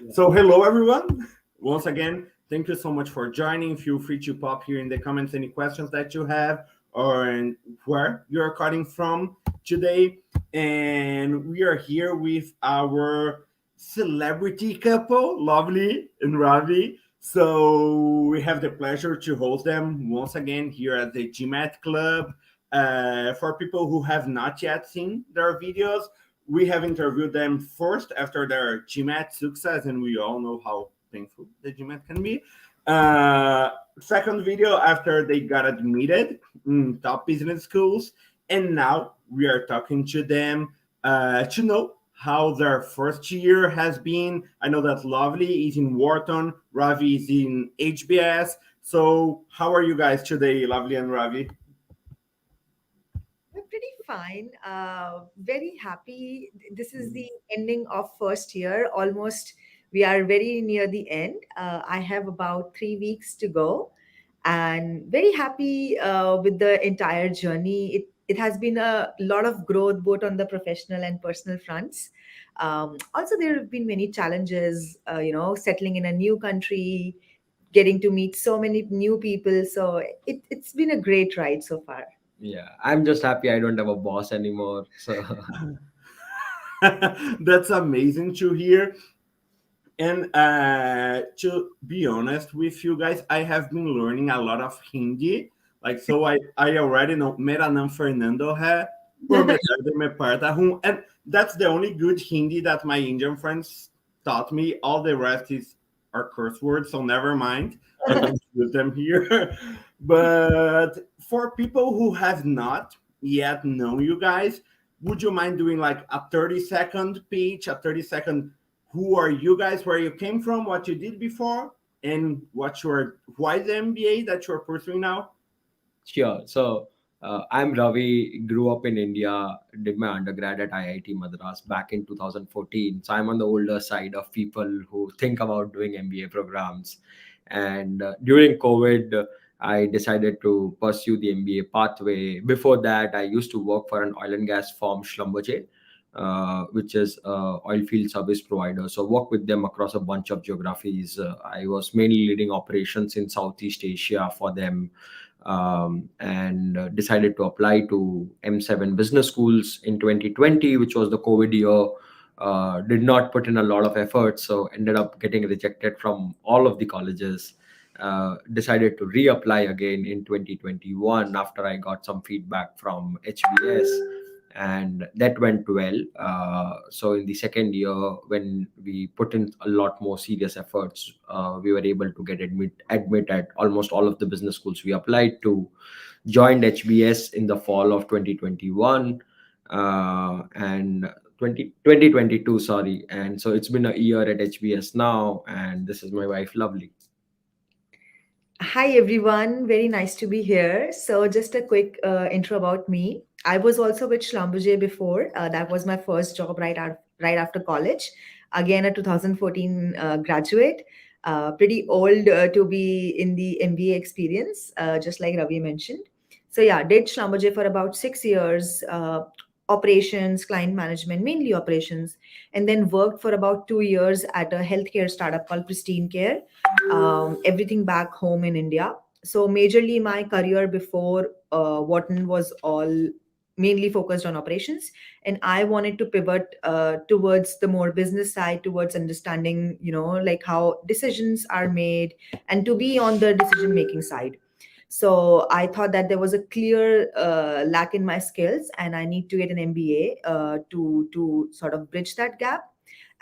So hello everyone. Once again, thank you so much for joining. Feel free to pop here in the comments any questions that you have or where you're calling from today. And we are here with our celebrity couple, Lovely and Ravi. So we have the pleasure to host them once again here at the GMAT Club. For people who have not yet seen their videos, we have interviewed them first after their GMAT success, and we all know how painful the GMAT can be. Second video after they got admitted in top business schools, and now we are talking to them to know how their first year has been. I know that Lovely is in Wharton, Ravi is in HBS. So, how are you guys today, Lovely and Ravi? We're pretty fine. Very happy. This is the ending of first year. Almost, we are very near the end. I have about 3 weeks to go, and very happy with the entire journey. It has been a lot of growth both on the professional and personal fronts. Also, there have been many challenges. Settling in a new country, getting to meet so many new people. So it's been a great ride so far. Yeah, I'm just happy I don't have a boss anymore. So That's amazing to hear. And to be honest with you guys, I have been learning a lot of Hindi. Like, so I already know Mera naam Fernando hai, or Metade me parta hoon. And that's the only good Hindi that my Indian friends taught me. All the rest is are curse words, so never mind. I don't use them here. But for people who have not yet known you guys, would you mind doing like a 30-second pitch, a 30-second who are you guys, where you came from, what you did before, and why the MBA that you're pursuing now? sure. I'm Ravi, grew up in India, did my undergrad at IIT Madras back in 2014. So I'm on the older side of people who think about doing MBA programs. And during COVID, I decided to pursue the MBA pathway. Before that, I used to work for an oil and gas firm, Schlumberger, which is a oil field service provider. So work with them across a bunch of geographies. I was mainly leading operations in Southeast Asia for them, and decided to apply to M7 business schools in 2020, which was the COVID year. Did not put in a lot of effort, so ended up getting rejected from all of the colleges. Decided to reapply again in 2021 after I got some feedback from HBS, and that went well. So in the second year, when we put in a lot more serious efforts, we were able to get admit at almost all of the business schools we applied to. Joined HBS in the fall of 2021, and 2022, sorry. And so it's been a year at HBS now, and this is my wife, Lovely. Hi everyone, very nice to be here. So just a quick intro about me. I was also with Schlumberger before. That was my first job right after college. Again, a 2014 graduate. Pretty old to be in the MBA experience, just like Ravi mentioned. So yeah, did Schlumberger for about 6 years. Operations, client management, mainly operations, and then worked for about 2 years at a healthcare startup called Pristine Care, everything back home in India. So majorly my career before Wharton was all mainly focused on operations, and I wanted to pivot towards the more business side, towards understanding, like how decisions are made, and to be on the decision making side. So I thought that there was a clear lack in my skills, and I need to get an MBA to sort of bridge that gap.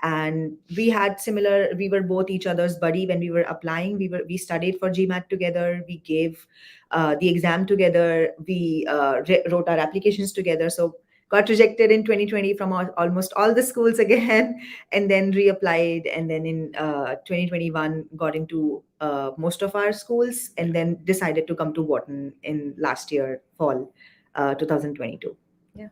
And we had similar. We were both each other's buddy when we were applying. We studied for GMAT together. We gave the exam together. We wrote our applications together. So got rejected in 2020 from almost all the schools again, and then reapplied, and then in 2021 got into most of our schools, and then decided to come to Wharton in last year fall, 2022. Yeah.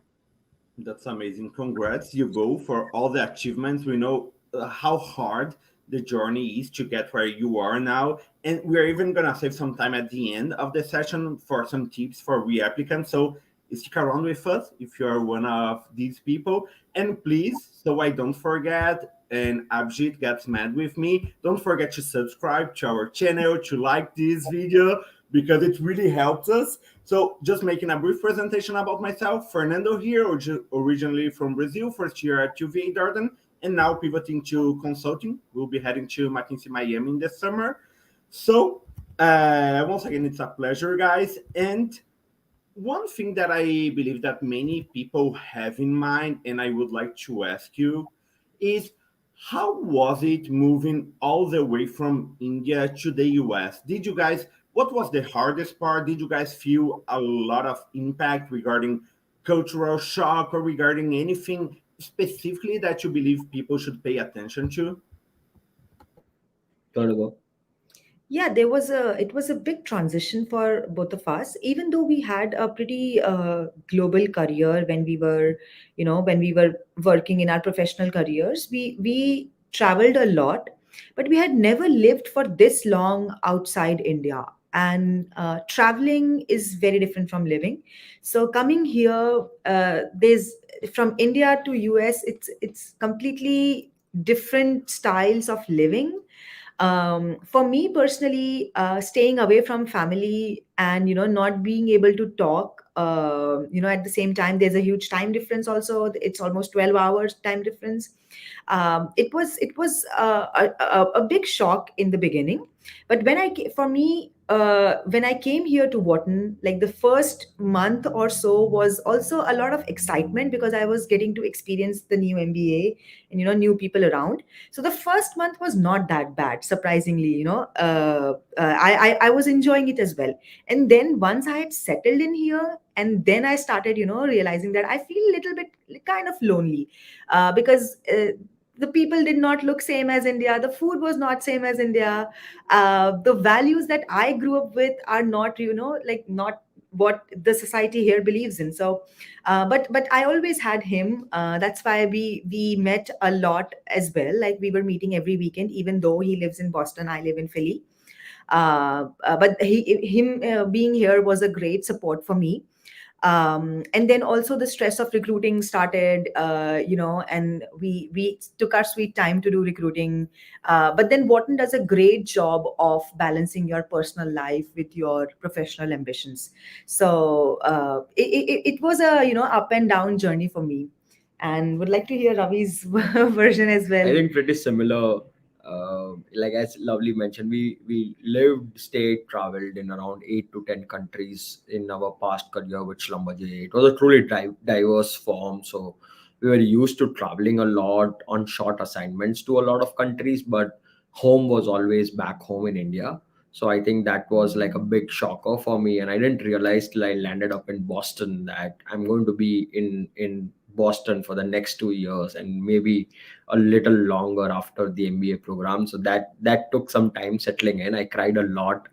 That's amazing. Congrats, you go for all the achievements. We know how hard the journey is to get where you are now. And we're even going to save some time at the end of the session for some tips for reapplicants. So stick around with us if you are one of these people. And please, so I don't forget, and Abhijit gets mad with me, don't forget to subscribe to our channel, to like this video, because it really helps us. So just making a brief presentation about myself. Fernando here, originally from Brazil, first year at UVA Darden, and now pivoting to consulting. We'll be heading to McKinsey Miami in the summer. So once again, it's a pleasure, guys. And one thing that I believe that many people have in mind, and I would like to ask you, is how was it moving all the way from India to the US? What was the hardest part? Did you guys feel a lot of impact regarding cultural shock or regarding anything specifically that you believe people should pay attention to? Gotta go. Yeah, it was a big transition for both of us, even though we had a pretty global career when we were, when we were working in our professional careers. We traveled a lot, but we had never lived for this long outside India. And traveling is very different from living. So coming here, there's from India to US, it's completely different styles of living. For me personally, staying away from family and not being able to talk, at the same time, there's a huge time difference. Also, it's almost 12 hours time difference. It was a big shock in the beginning, but for me, when I came here to Wharton, like the first month or so was also a lot of excitement because I was getting to experience the new MBA and new people around. So the first month was not that bad, surprisingly. I was enjoying it as well. And then once I had settled in here, and then I started realizing that I feel a little bit kind of lonely, because the people did not look same as India. The food was not same as India. The values that I grew up with are not, like not what the society here believes in. So, but I always had him. That's why we met a lot as well. Like we were meeting every weekend, even though he lives in Boston, I live in Philly. But him being here was a great support for me. And then also the stress of recruiting started, and we took our sweet time to do recruiting. But then Wharton does a great job of balancing your personal life with your professional ambitions. So it was a up and down journey for me, and would like to hear Ravi's version as well. I think pretty similar. Like as Lovely mentioned, we lived, stayed, traveled in around 8 to 10 countries in our past career with Schlumberger. It was a truly diverse form, so we were used to traveling a lot on short assignments to a lot of countries, but home was always back home in India. So I think that was like a big shocker for me, and I didn't realize till I landed up in Boston that I'm going to be in Boston for the next 2 years and maybe a little longer after the MBA program. So that took some time settling in. I cried a lot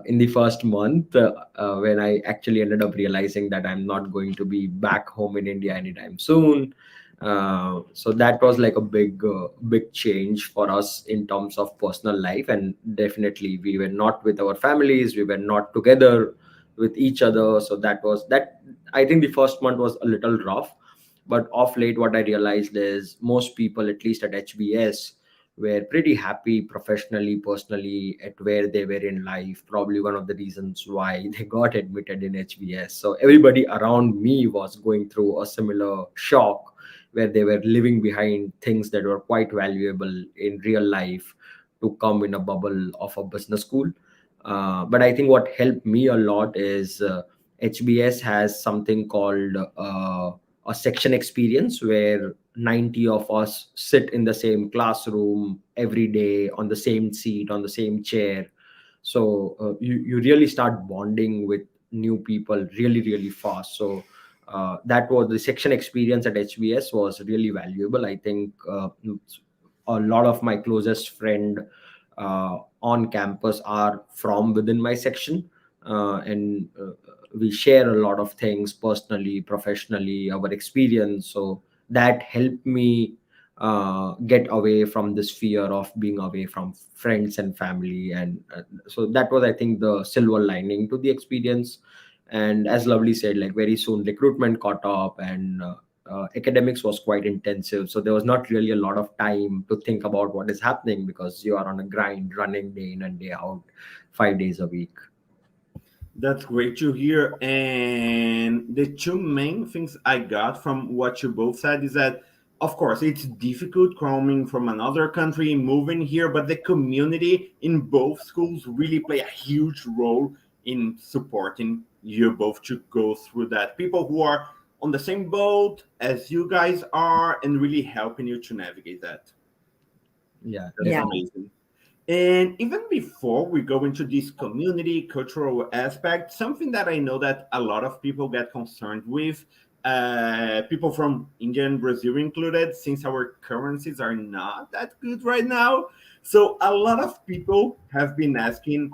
in the first month when I actually ended up realizing that I'm not going to be back home in India anytime soon. So that was like a big change for us in terms of personal life, and definitely we were not with our families, we were not together with each other. So that was that. I think the first month was a little rough, but of late what I realized is most people, at least at HBS, were pretty happy professionally, personally, at where they were in life. Probably one of the reasons why they got admitted in HBS. So everybody around me was going through a similar shock where they were living behind things that were quite valuable in real life to come in a bubble of a business school. But I think what helped me a lot is HBS has something called a section experience where 90 of us sit in the same classroom every day on the same seat, on the same chair. So you really start bonding with new people really, really fast. So that was the section experience at HBS was really valuable. I think a lot of my closest friend on campus are from within my section, and we share a lot of things personally, professionally, our experience. So that helped me get away from this fear of being away from friends and family. And so that was, I think, the silver lining to the experience. And as Lovely said, like very soon recruitment caught up, and academics was quite intensive, so there was not really a lot of time to think about what is happening because you are on a grind, running day in and day out, 5 days a week. That's great to hear. And the two main things I got from what you both said is that, of course, it's difficult coming from another country, moving here, but the community in both schools really play a huge role in supporting you both to go through that. People who are on the same boat as you guys are and really helping you to navigate that. Yeah, That's Yeah. definitely. amazing. And even before we go into this community cultural aspect, something that I know that a lot of people get concerned with, people from India and Brazil included, since our currencies are not that good right now. So a lot of people have been asking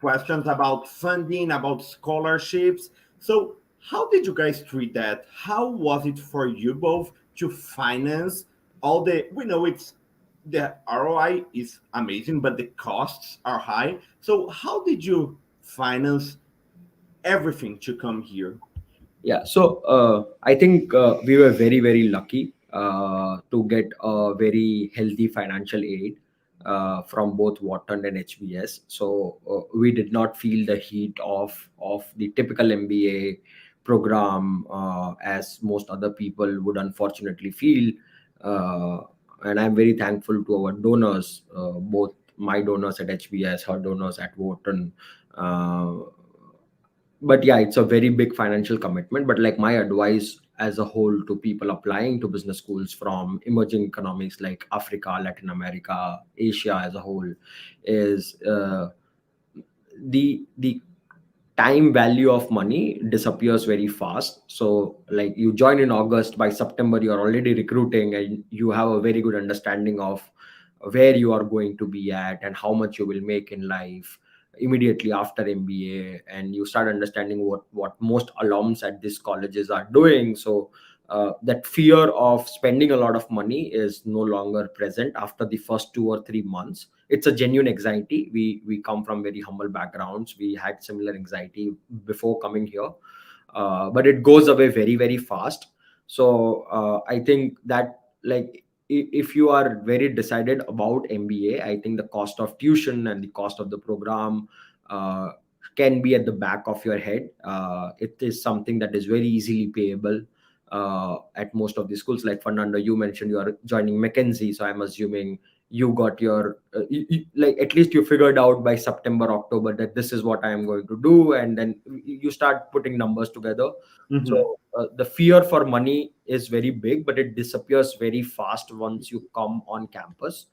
questions about funding, about scholarships. So how did you guys treat that? How was it for you both to finance all the? We know it's the ROI is amazing, but the costs are high. So how did you finance everything to come here? Yeah, so I think we were very, very lucky to get a very healthy financial aid from both Wharton and HBS. So we did not feel the heat of the typical MBA program as most other people would unfortunately feel. Uh, and I'm very thankful to our donors, both my donors at HBS, her donors at Wharton. Uh, but yeah, it's a very big financial commitment. But like my advice as a whole to people applying to business schools from emerging economies like Africa, Latin America, Asia as a whole is the time value of money disappears very fast. So like you join in August, by September you're already recruiting and you have a very good understanding of where you are going to be at and how much you will make in life immediately after MBA, and you start understanding what most alums at these colleges are doing. So that fear of spending a lot of money is no longer present after the first 2 or 3 months. It's a genuine anxiety. We come from very humble backgrounds. We had similar anxiety before coming here, but it goes away very, very fast. So I think that like if you are very decided about MBA, I think the cost of tuition and the cost of the program uh, can be at the back of your head. It is something that is very easily payable at most of the schools. Like Fernando, you mentioned you are joining McKinsey, so I'm assuming you got your like at least you figured out by September, October that this is what I am going to do, and then you start putting numbers together. Mhm. So the fear for money is very big, but it disappears very fast once you come on campus.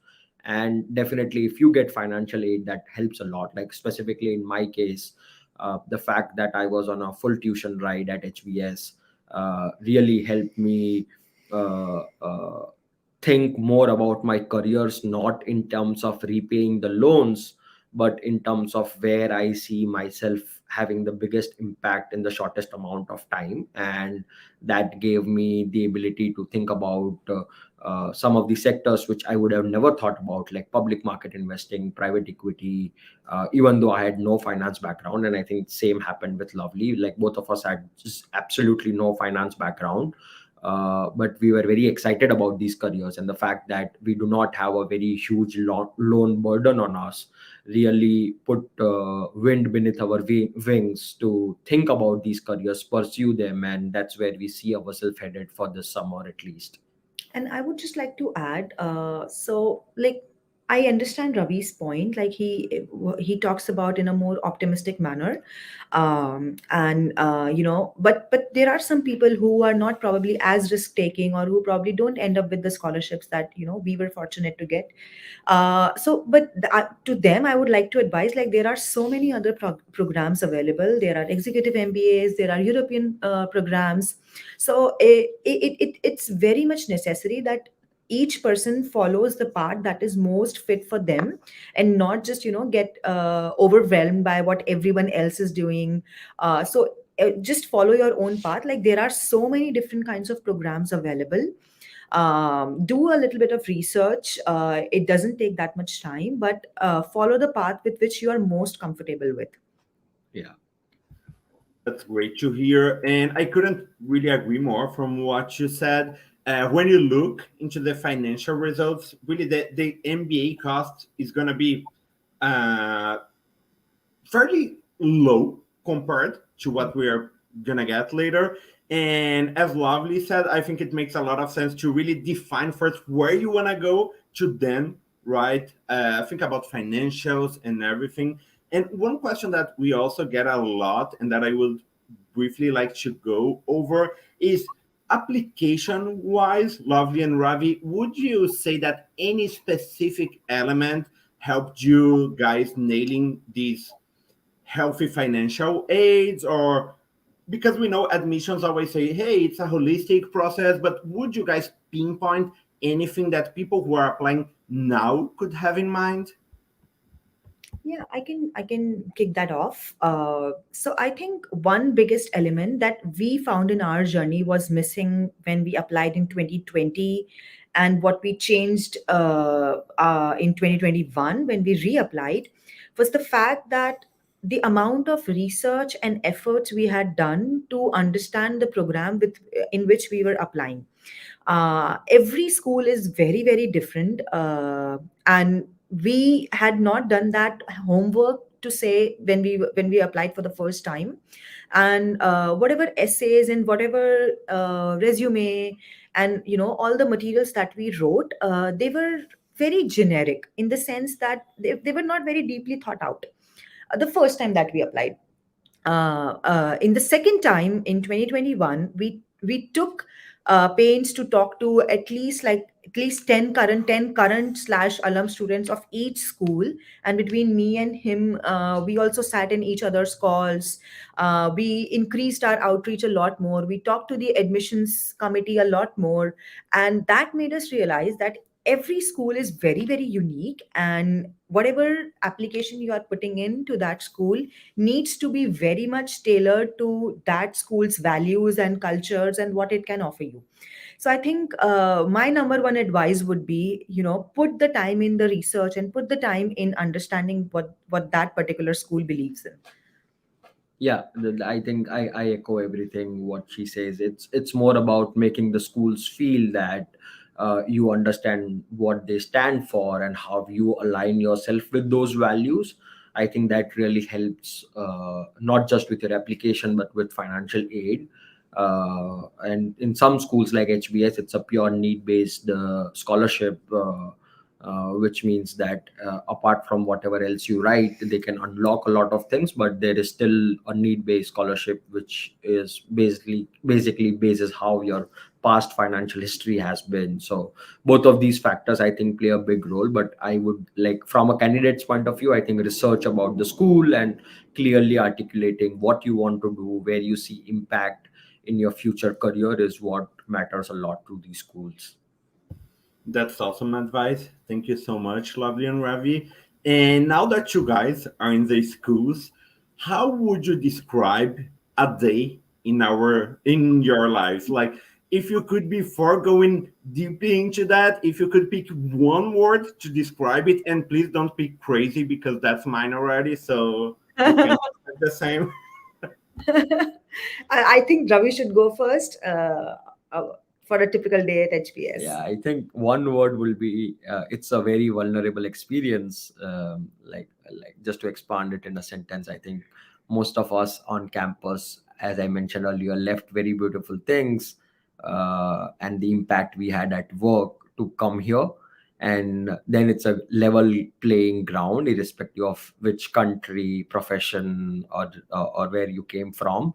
And definitely if you get financial aid, that helps a lot. Like specifically in my case, the fact that I was on a full tuition ride at HBS really helped me think more about my careers, not in terms of repaying the loans, but in terms of where I see myself having the biggest impact in the shortest amount of time. And that gave me the ability to think about some of the sectors which I would have never thought about, like public market investing, private equity, even though I had no finance background. And I think same happened with Lovely. Like both of us had just absolutely no finance background, but we were very excited about these careers, and the fact that we do not have a very huge loan burden on us really put wind beneath our wings to think about these careers, pursue them, and that's where we see ourselves headed for this summer at least. And I would just like to add, so like I understand Ravi's point. Like he talks about in a more optimistic manner, and but there are some people who are not probably as risk taking, or who probably don't end up with the scholarships that we were fortunate to get. To them, I would like to advise, like there are so many other programs available. There are executive MBAs, there are European programs. So it's very much necessary that each person follows the path that is most fit for them, and not just get overwhelmed by what everyone else is doing. Just follow your own path. Like there are so many different kinds of programs available. Do a little bit of research. It doesn't take that much time, but follow the path with which you are most comfortable with. Yeah. That's great to hear. And I couldn't really agree more from what you said. When you look into the financial results, really the MBA cost is going to be uh, fairly low compared to what we are gonna get later. And as Lovely said, I think it makes a lot of sense to really define first where you wanna go to then, right? Think about financials and everything. And one question that we also get a lot and that I would briefly like to go over is application wise, Lovely and Ravi, would you say that any specific element helped you guys nailing these healthy financial aids, or because we know admissions always say, hey, it's a holistic process, but would you guys pinpoint anything that people who are applying now could have in mind? Yeah, I can kick that off. So I think one biggest element that we found in our journey was missing when we applied in 2020, and what we changed in 2021 when we reapplied was the fact that the amount of research and efforts we had done to understand the program in which we were applying. Every school is very very different, and we had not done that homework to say when we applied for the first time. And whatever essays and whatever resume and all the materials that we wrote, they were very generic in the sense that they were not very deeply thought out the first time that we applied. In the second time in 2021, we took pains to talk to at least 10 current slash alum students of each school. And between me and him, we also sat in each other's calls. We increased our outreach a lot more. We talked to the admissions committee a lot more, and that made us realize that every school is very very unique, and whatever application you are putting into that school needs to be very much tailored to that school's values and cultures and what it can offer you. So I think my number one advice would be, put the time in the research and put the time in understanding what that particular school believes in. Yeah, I think I echo everything what she says. It's more about making the schools feel that you understand what they stand for and how you align yourself with those values. I think that really helps, not just with your application but with financial aid. And in some schools like HBS, it's a pure need based scholarship, which means that apart from whatever else you write, they can unlock a lot of things, but there is still a need based scholarship, which is basically bases how your past financial history has been. So both of these factors I think play a big role. But I would like, from a candidate's point of view, I think research about the school and clearly articulating what you want to do, where you see impact in your future career, is what matters a lot to these schools. That's awesome advice. Thank you so much, Lovely and Ravi. And now that you guys are in the schools, how would you describe a day in your lives? Like, if you could, before going deeply into that, if you could pick one word to describe it, and please don't pick crazy because that's mine already. So you can do the same. I think Ravi should go first uh, for a typical day at Yeah, HBS. I think one word will be, it's a very vulnerable experience. Like just to expand it in a sentence, I think most of us on campus, as I mentioned earlier, left very beautiful things, and the impact we had at work to come here. And then it's a level playing ground, irrespective of which country, profession, or where you came from,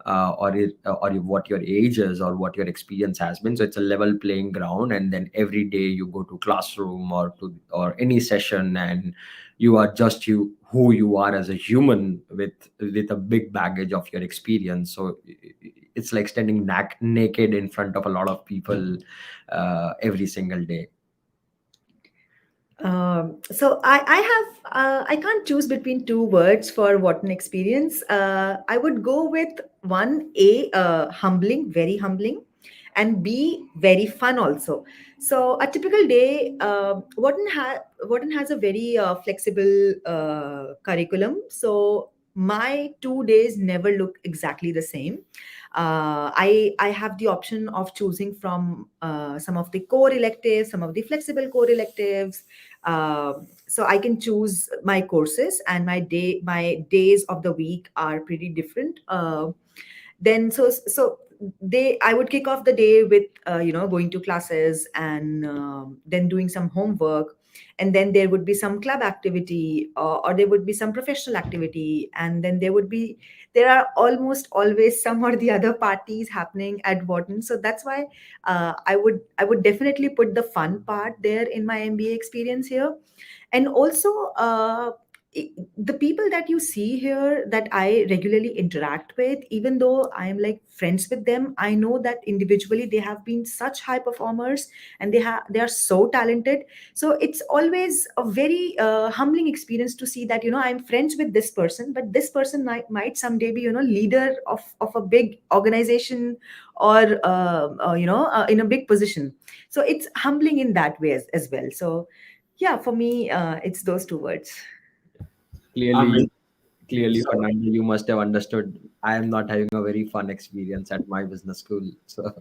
what your age is or what your experience has been. So it's a level playing ground, and then every day you go to classroom or any session, and you are just who you are as a human with a big baggage of your experience. So it's like standing naked in front of a lot of people every single day. So I can't choose between two words for what an experience. I would go with one, A, humbling, very humbling, and B, very fun also. So a typical day, Wharton has a very flexible curriculum. So my 2 days never look exactly the same. I have the option of choosing from some of the core electives, some of the flexible core electives. So I can choose my courses, and my days of the week are pretty different. Then so they I would kick off the day with going to classes, and then doing some homework, and then there would be some club activity, or there would be some professional activity, and then there are almost always some or the other parties happening at Wharton. So that's why I would definitely put the fun part there in my MBA experience here. And also, the people that you see here that I regularly interact with, even though I am like friends with them, I know that individually they have been such high performers, and they are so talented. So it's always a very humbling experience to see that I'm friends with this person, but this person might someday be leader of a big organization, or in a big position. So it's humbling in that way as well. So yeah, for me, it's those two words. I Clearly, mean, clearly, so, Fernando, you must have understood. I am not having a very fun experience at my business school. So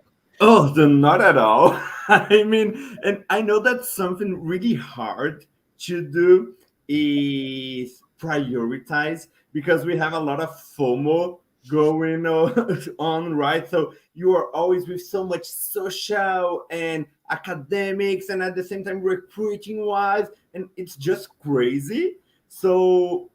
oh, then not at all. I mean, and I know that's something really hard to do is prioritize because we have a lot of FOMO going on, right? So you are always with so much social and academics, and at the same time recruiting wise, and it's just crazy. So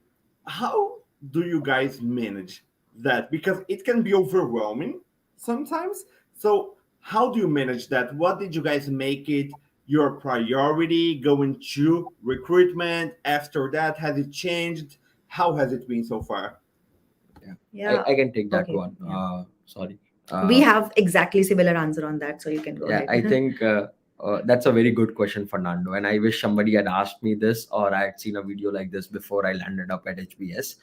how do you guys manage that? Because it can be overwhelming sometimes. So how do you manage that? What did you guys make it your priority going to recruitment? After that, has it changed? How has it been so far? yeah, Yeah. I can take that Okay. one. Yeah. Sorry. We Uh, have exactly similar answer on that, so you can go Yeah, I ahead. think that's a very good question, Fernando. And I wish somebody had asked me this, or I had seen a video like this before I landed up at HBS.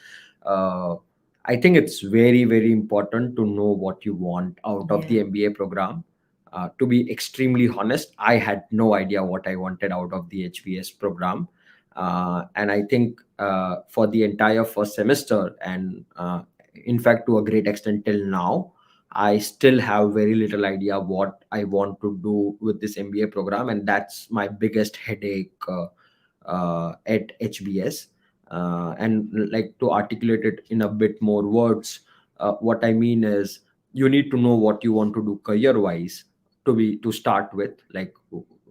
Uh, I think it's very, very important to know what you want out of the Yeah. MBA program. To be extremely honest, I had no idea what I wanted out of the HBS program. And I think for the entire first semester, and in fact, to a great extent till now, I still have very little idea what I want to do with this MBA program, and that's my biggest headache at HBS. And like to articulate it in a bit more words, what I mean is you need to know what you want to do career wise to start with, like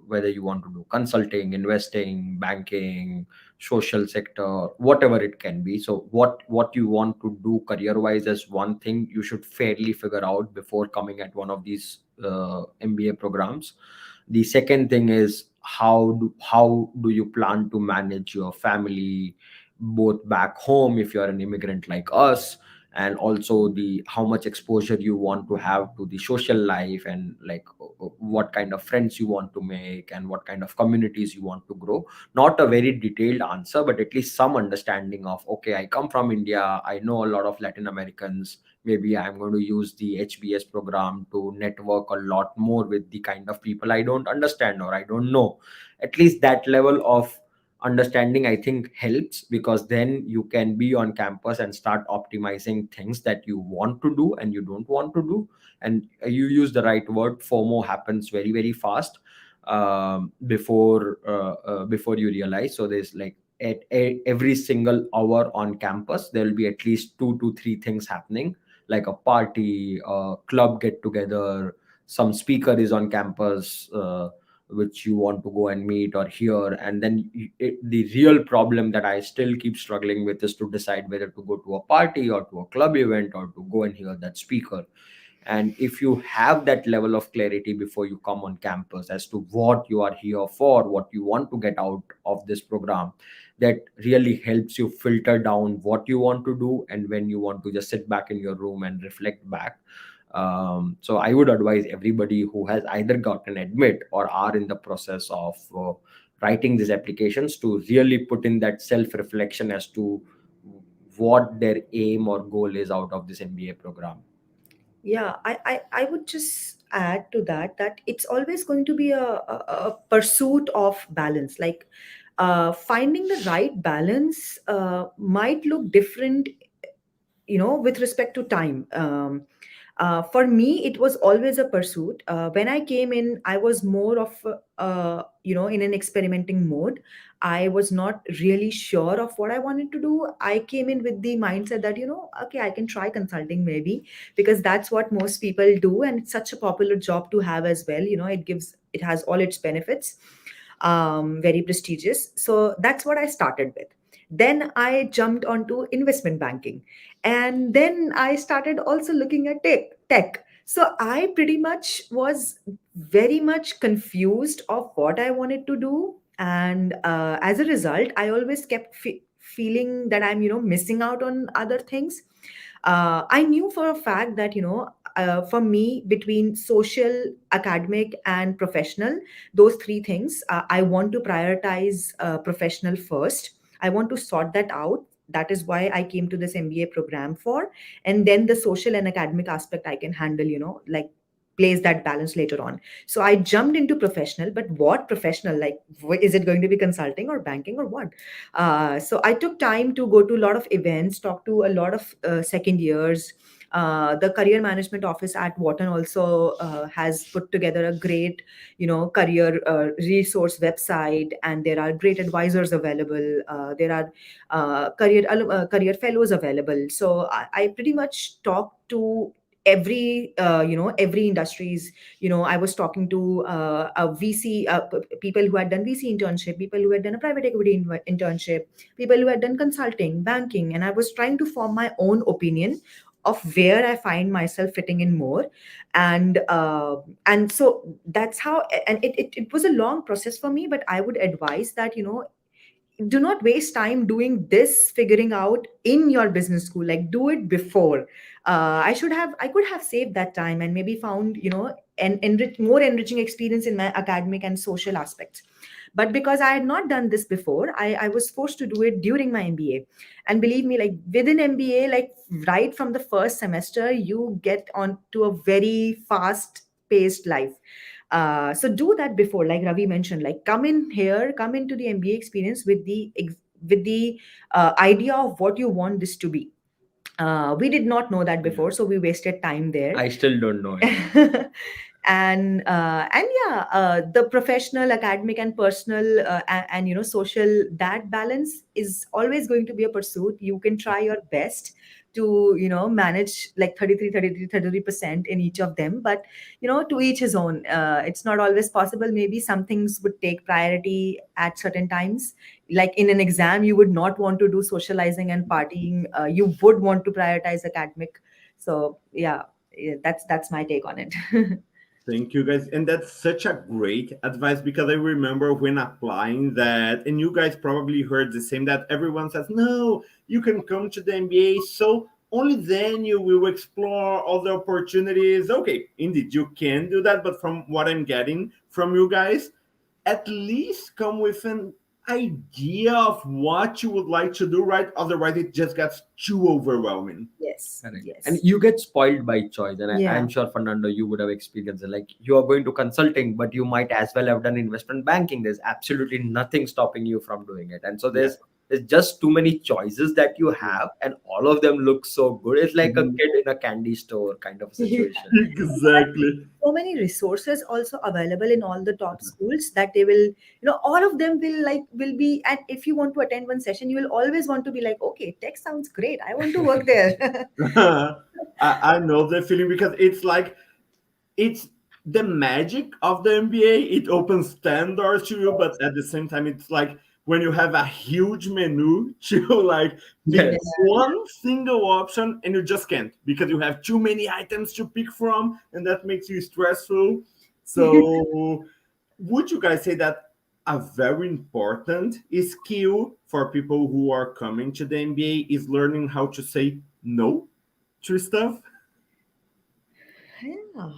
whether you want to do consulting, investing, banking, social sector, whatever it can be. So what you want to do career wise is one thing you should fairly figure out before coming at one of these MBA programs. The second thing is how do you plan to manage your family, both back home if you're an immigrant like us, and also the how much exposure you want to have to the social life, and like what kind of friends you want to make and what kind of communities you want to grow. Not a very detailed answer, but at least some understanding of, okay, I come from India, I know a lot of Latin Americans, maybe I'm going to use the HBS program to network a lot more with the kind of people I don't understand or I don't know. At least that level of understanding I think helps, because then you can be on campus and start optimizing things that you want to do and you don't want to do. And you use the right word, FOMO happens very, very fast before you realize. So there's like every single hour on campus there will be at least 2 to 3 things happening, like a party, a club get together, some speaker is on campus which you want to go and meet or hear. And then the real problem that I still keep struggling with is to decide whether to go to a party or to a club event or to go and hear that speaker. And if you have that level of clarity before you come on campus as to what you are here for, what you want to get out of this program, that really helps you filter down what you want to do and when you want to just sit back in your room and reflect back. So I would advise everybody who has either gotten admit or are in the process of writing these applications to really put in that self reflection as to what their aim or goal is out of this MBA program. Yeah, I would just add to that it's always going to be a pursuit of balance. Like finding the right balance might look different with respect to time. For me, it was always a pursuit. When I came in, I was more of, in an experimenting mode. I was not really sure of what I wanted to do. I came in with the mindset that, okay, I can try consulting maybe, because that's what most people do. And it's such a popular job to have as well. It has all its benefits, very prestigious. So that's what I started with. Then I jumped onto investment banking, and then I started also looking at tech. So I pretty much was very much confused of what I wanted to do. And as a result, I always kept feeling that I'm missing out on other things. I knew for a fact that, for me, between social, academic, and professional, those three things, I want to prioritize professional first. I want to sort that out. That is why I came to this MBA program for. And then the social and academic aspect I can handle, like plays that balance later on. So I jumped into professional, but what professional? Like, is it going to be consulting or banking or what? So I took time to go to a lot of events, talk to a lot of second years. The career management office at Wharton also has put together a great, career resource website, and there are great advisors available. There are career fellows available. So I pretty much talked to every industries. I was talking to a VC, people who had done VC internship, people who had done a private equity internship, people who had done consulting, banking, and I was trying to form my own opinion of where I find myself fitting in more. And so that's how. And it was a long process for me, but I would advise that, do not waste time doing this figuring out in your business school. Like, do it before. I could have saved that time and maybe found, an more enriching experience in my academic and social aspects. But because I had not done this before, I was forced to do it during my MBA. And believe me, like within MBA, like right from the first semester, you get on to a very fast paced life. So do that before, like Ravi mentioned, like come into the MBA experience with the idea of what you want this to be. We did not know that before, so we wasted time there. I still don't know it. And yeah, the professional, academic, and personal, and social, that balance is always going to be a pursuit. You can try your best to manage like 33% in each of them, but to each his own. It's not always possible. Maybe some things would take priority at certain times. Like in an exam, you would not want to do socializing and partying. You would want to prioritize academic. So yeah, that's my take on it. Thank you guys. And that's such a great advice, because I remember when applying that, and you guys probably heard the same, that everyone says, no, you can come to the MBA. So only then you will explore other opportunities. Okay, indeed, you can do that. But from what I'm getting from you guys, at least come with an idea of what you would like to do, right? Otherwise, it just gets too overwhelming. Yes. Correct. Yes. And you get spoiled by choice. And Yeah. I'm sure, Fernando, you would have experienced it. Like you are going to consulting, but you might as well have done investment banking. There's absolutely nothing stopping you from doing it. And so there's just too many choices that you have, and all of them look so good. It's like a kid in a candy store kind of situation. Exactly. So many resources also available in all the top schools that they will, all of them will be. And if you want to attend one session, you will always want to be like, okay, tech sounds great, I want to work there. I know the feeling, because it's like, it's the magic of the MBA. It opens 10 doors to you, but at the same time, it's like when you have a huge menu to like pick Yes. one single option, and you just can't, because you have too many items to pick from, and that makes you stressful. So would you guys say that a very important skill for people who are coming to the MBA is learning how to say no to stuff? Yeah,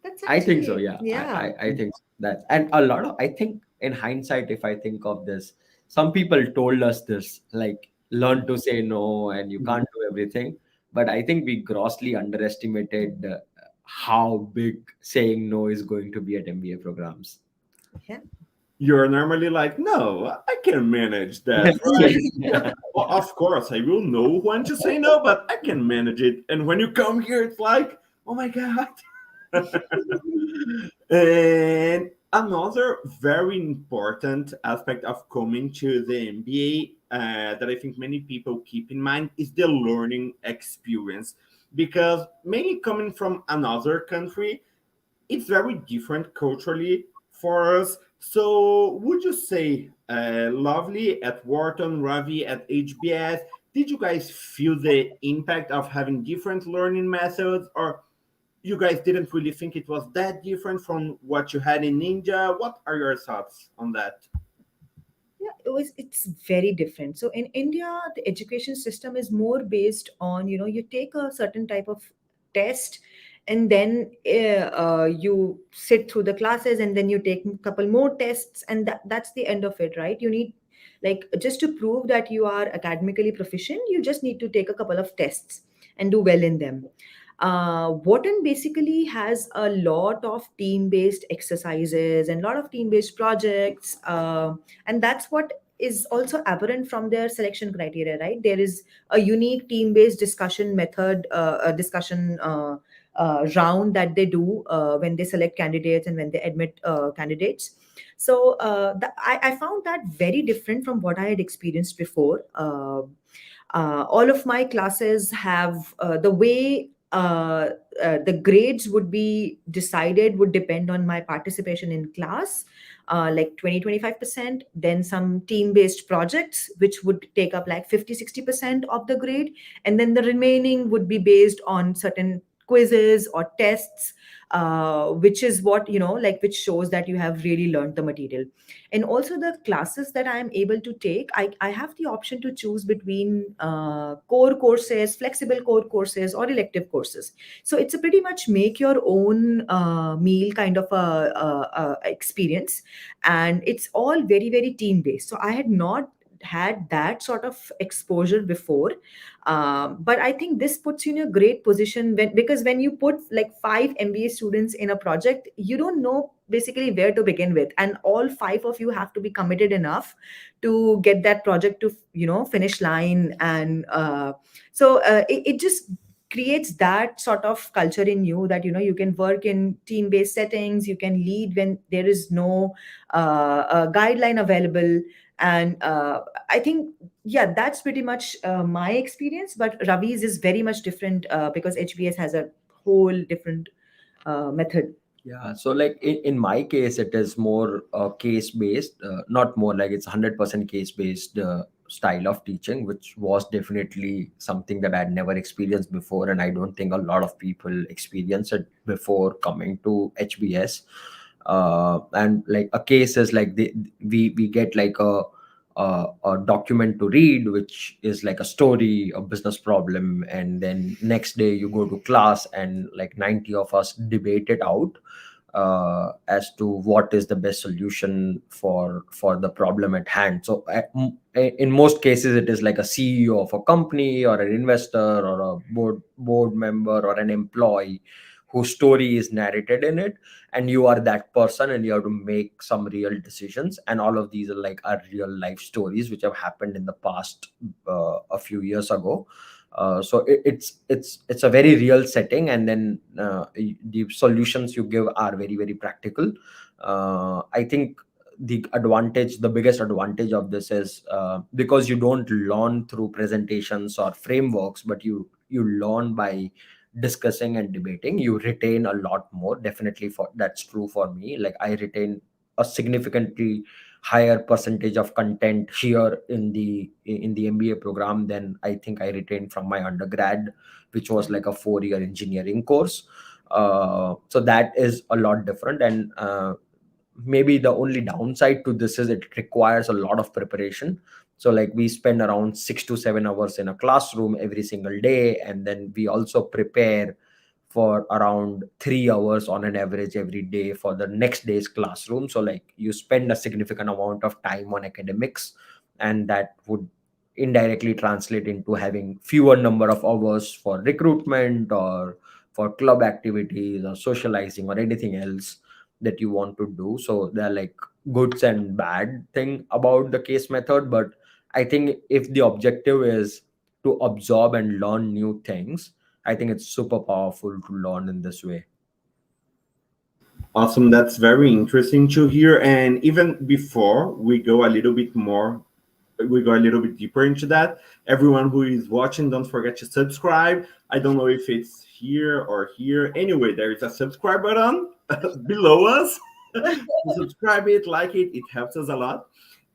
that's I think so. actually, Yeah. yeah. I think that, and a lot of, I think in hindsight, if I think of this, some people told us this, like learn to say no and you can't do everything. But I think we grossly underestimated how big saying no is going to be at MBA programs. Yeah. you're normally like, no, I can manage that, right? Yeah. Well, of course, I will know when to say no, but I can manage it. And when you come here, it's like, oh my God. And another very important aspect of coming to the MBA that I think many people keep in mind is the learning experience. Because many coming from another country, it's very different culturally for us. So, would you say, Lovely at Wharton, Ravi at HBS, did you guys feel the impact of having different learning methods, or you guys didn't really think it was that different from what you had in India? What are your thoughts on that? Yeah, it's very different. So in India, the education system is more based on, you take a certain type of test, and then you sit through the classes, and then you take a couple more tests, and that's the end of it, right? You need, like, just to prove that you are academically proficient, you just need to take a couple of tests and do well in them. Wharton basically has a lot of team-based exercises and a lot of team-based projects, and that's what is also apparent from their selection criteria, right? There is a unique team-based discussion method, discussion round that they do when they select candidates and when they admit candidates. So I found that very different from what I had experienced before. All of my classes have the way the grades would be decided would depend on my participation in class, like 20-25%, then some team based projects which would take up like 50-60% of the grade, and then the remaining would be based on certain quizzes or tests, which is what, like, which shows that you have really learned the material. And also the classes that I am able to take, I have the option to choose between core courses, flexible core courses, or elective courses. So it's a pretty much make your own meal kind of a experience, and it's all very very team based. So I had not had that sort of exposure before, but I think this puts you in a great position, because when you put like 5 MBA students in a project, you don't know basically where to begin with, and all 5 of you have to be committed enough to get that project to finish line. And it just creates that sort of culture in you, that you can work in team based settings, you can lead when there is no guideline available. And I think, yeah, that's pretty much my experience, but Ravi's is very much different, because HBS has a whole different method. Yeah, so like in my case, it is more case based, not more like it's 100% case based style of teaching, which was definitely something that I had never experienced before, and I don't think a lot of people experience it before coming to HBS. And like a case is like we get like a document to read, which is like a story, a business problem, and then next day you go to class and like 90 of us debate it out as to what is the best solution for the problem at hand. So in most cases it is like a CEO of a company or an investor or a board member or an employee whose story is narrated in it, and you are that person and you have to make some real decisions, and all of these are like our real life stories which have happened in the past a few years ago. So it's a very real setting, and then the solutions you give are very very practical. I think the biggest advantage of this is because you don't learn through presentations or frameworks, but you learn by discussing and debating. You retain a lot more. Definitely, for that's true for me. Like I retain a significantly higher percentage of content here in the MBA program than I think I retained from my undergrad, which was like a 4-year engineering course. So that is a lot different, and maybe the only downside to this is it requires a lot of preparation. So like we spend around 6 to 7 hours in a classroom every single day, and then we also prepare for around 3 hours on an average every day for the next day's classroom. So like you spend a significant amount of time on academics, and that would indirectly translate into having fewer number of hours for recruitment or for club activities or socializing or anything else that you want to do. So there are like goods and bad thing about the case method, but I think if the objective is to absorb and learn new things, I think it's super powerful to learn in this way. Awesome. That's very interesting to hear. And even before we go a little bit deeper into that. Everyone who is watching, don't forget to subscribe. I don't know if it's here or here. Anyway, there is a subscribe button below us. Subscribe it, like it. It helps us a lot.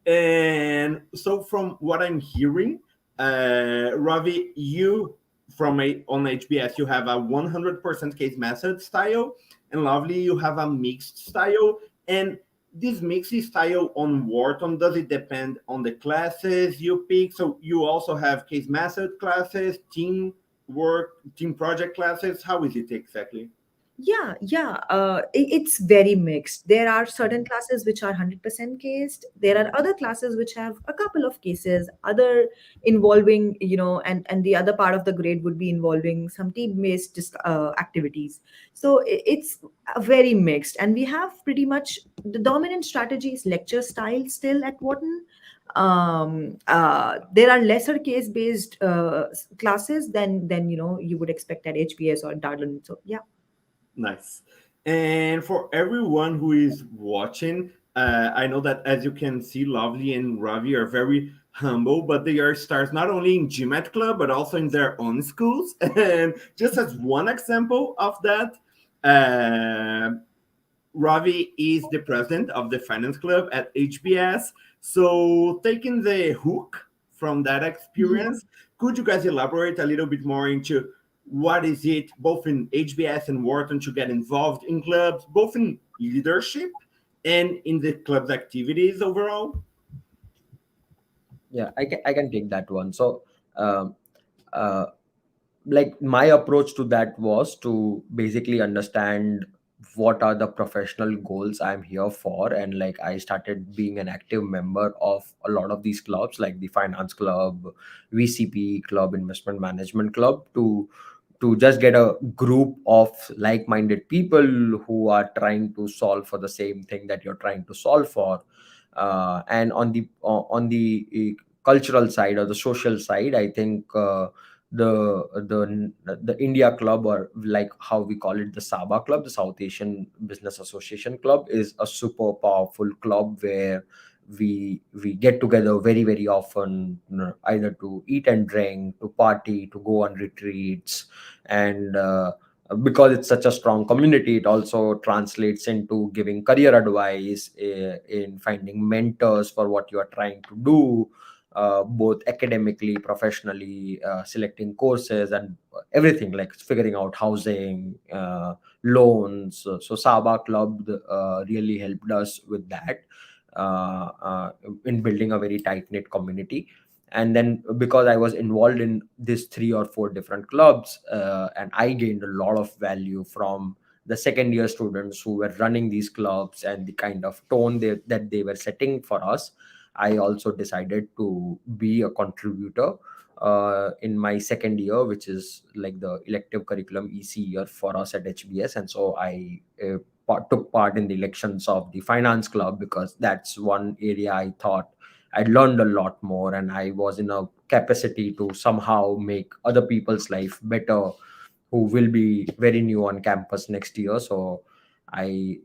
And so, from what I'm hearing, Ravi, you on HBS, you have a 100% case method style, and Lovely, you have a mixed style. And this mixed style on Wharton, does it depend on the classes you pick? So you also have case method classes, team work, team project classes. How is it exactly? Yeah. It's very mixed. There are certain classes which are 100% cased. There are other classes which have a couple of cases, other involving, and the other part of the grade would be involving some team-based activities. So it's very mixed. And we have pretty much the dominant strategy is lecture style still at Wharton. There are lesser case-based classes than you would expect at HBS or Darden. So yeah. Nice. And for everyone who is watching, I know that as you can see, Lovely and Ravi are very humble, but they are stars not only in GMAT Club, but also in their own schools. And just as one example of that, Ravi is the president of the finance club at HBS. So, taking the hook from that experience, could you guys elaborate a little bit more into what is it, both in HBS and Wharton, to get involved in clubs, both in leadership and in the club's activities overall? Yeah, I can take that one. So um, uh, like my approach to that was to basically understand what are the professional goals I'm here for, and like I started being an active member of a lot of these clubs like the finance club, VCP club, investment management club, to just get a group of like-minded people who are trying to solve for the same thing that you're trying to solve for. And on the cultural side or the social side, I think the India Club, or like how we call it, the SABA Club, the South Asian Business Association Club, is a super powerful club where we get together very very often, either to eat and drink, to party, to go on retreats. And because it's such a strong community, it also translates into giving career advice, in finding mentors for what you are trying to do, both academically, professionally, selecting courses and everything, like figuring out housing, loans. So Saba Club really helped us with that, in building a very tight knit community. And then because I was involved in these 3 or 4 different clubs, and I gained a lot of value from the second year students who were running these clubs and the kind of tone that they were setting for us, I also decided to be a contributor in my second year, which is like the elective curriculum EC year for us at HBS. And so I took part in the elections of the finance club, because that's one area I thought I learned a lot more, and I was in a capacity to somehow make other people's life better who will be very new on campus next year. So I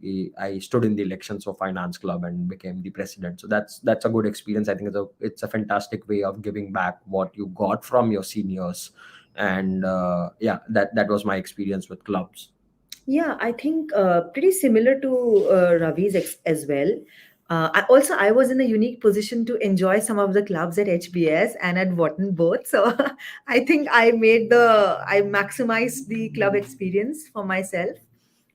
stood in the elections for finance club and became the president. So that's a good experience. I think it's a fantastic way of giving back what you got from your seniors. And yeah, that was my experience with clubs. Yeah, I think pretty similar to Ravi's as well. I was in a unique position to enjoy some of the clubs at HBS and at Wharton both. So I think I maximized the club experience for myself.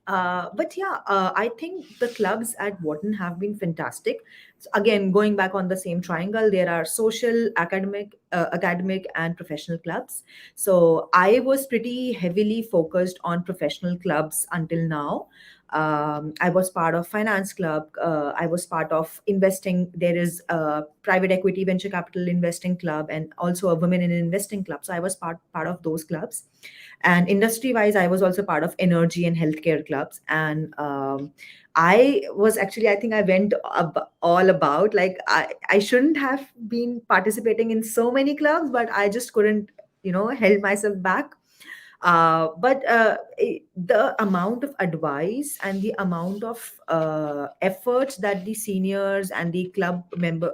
But yeah, I think the clubs at Wharton have been fantastic. So again, going back on the same triangle, there are social, academic, and professional clubs. So I was pretty heavily focused on professional clubs until now. I was part of finance club. I was part of investing. There is a private equity venture capital investing club and also a women in investing club. So I was part of those clubs. And industry wise, I was also part of energy and healthcare clubs. And I was actually, I think I went all about, like, I shouldn't have been participating in so many clubs, but I just couldn't, held myself back. But the amount of advice and the amount of efforts that the seniors and the club member,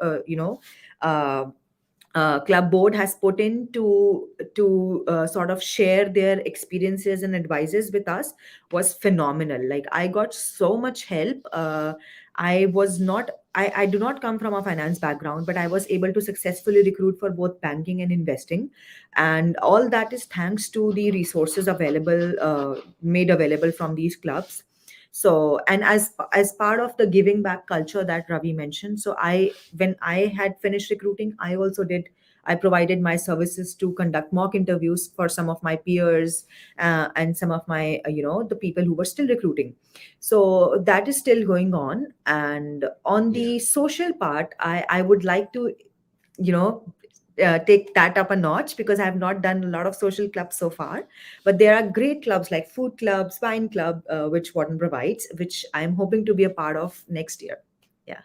uh, club board has put in to sort of share their experiences and advices with us was phenomenal. Like, I got so much help. I was not I do not come from a finance background, but I was able to successfully recruit for both banking and investing, and all that is thanks to the resources available, made available from these clubs. So, and as part of the giving back culture that Ravi mentioned, so I when I had finished recruiting, I provided my services to conduct mock interviews for some of my peers, and some of my, the people who were still recruiting. So that is still going on. And on Yeah. the social part, I would like to, you know take that up a notch, because I have not done a lot of social clubs so far. But there are great clubs like food clubs, wine club, which Wharton provides, which I'm hoping to be a part of next year. Yeah.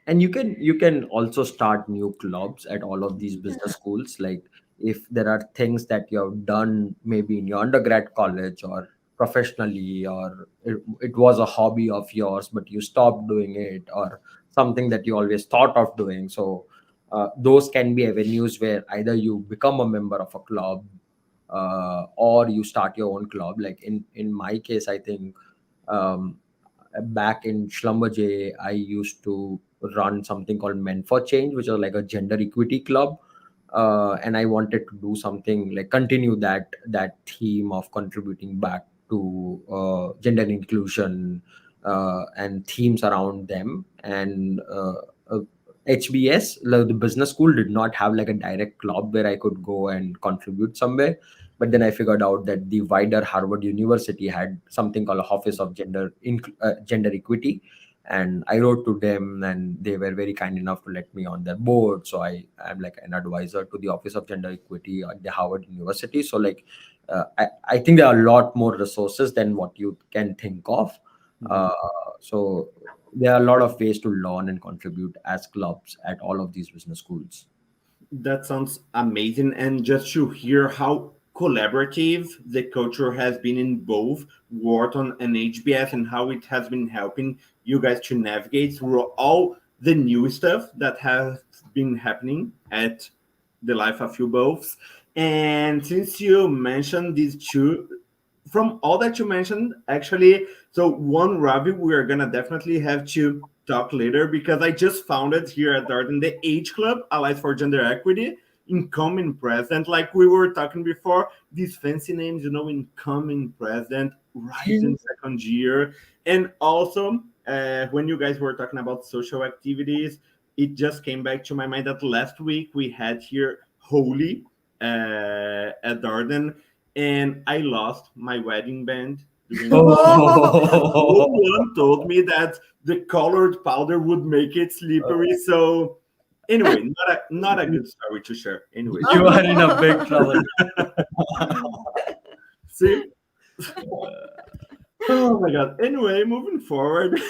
And you can also start new clubs at all of these business schools. Like, if there are things that you have done maybe in your undergrad college or professionally, or it was a hobby of yours but you stopped doing it, or something that you always thought of doing, so those can be avenues where either you become a member of a club, or you start your own club. Like, in my case, I think, um, back in Schlumberger, I used to run something called Men for Change, which was like a gender equity club. And I wanted to do something like continue that theme of contributing back to gender inclusion, and themes around them. And uh, HBS, like the business school, did not have like a direct club where I could go and contribute somewhere. But then I figured out that the wider Harvard University had something called Office of Gender Equity, and I wrote to them, and they were very kind enough to let me on their board. So I am like an advisor to the Office of Gender Equity at the Harvard University. So, like, I think there are a lot more resources than what you can think of. Uh, so there are a lot of ways to learn and contribute as clubs at all of these business schools. That sounds amazing. And just to hear how collaborative the culture has been in both Wharton and HBS, and how it has been helping you guys to navigate through all the new stuff that has been happening at the life of you both. And since you mentioned these two, from all that you mentioned, actually, so one, Ravi, we are gonna definitely have to talk later, because I just founded here at Darden the Age Club, Allies for Gender Equity, Incoming President. Like we were talking before, these fancy names, Incoming President, Rising Second Year. And also, when you guys were talking about social activities, it just came back to my mind that last week we had here Holy at Darden, and I lost my wedding band during the one told me that the colored powder would make it slippery. So anyway, not a good story to share. Anyway, You are in a big trouble. see. Oh my god. Anyway, moving forward.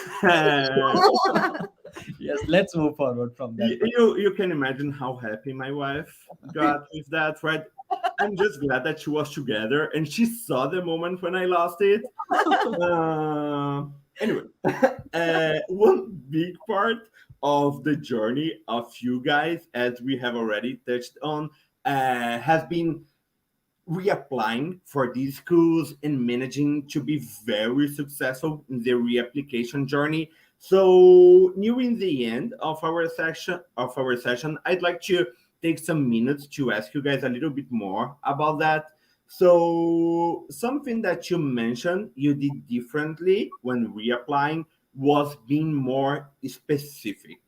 Yes, let's move forward from that. You can imagine how happy my wife got with that, right? I'm just glad that she was together and she saw the moment when I lost it. Anyway, one big part of the journey of you guys, as we have already touched on, has been reapplying for these schools and managing to be very successful in the reapplication journey. So nearing the end of our session, I'd like to take some minutes to ask you guys a little bit more about that. So something that you mentioned you did differently when reapplying was being more specific.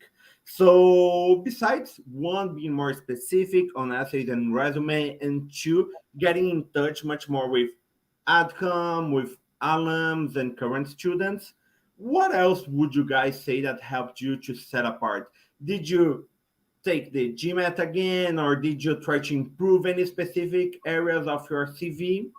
So besides one, being more specific on essays and resume, and two, getting in touch much more with outcome, with alums and current students. What else would you guys say that helped you to set apart? Did you take the GMAT again, or did you try to improve any specific areas of your CV?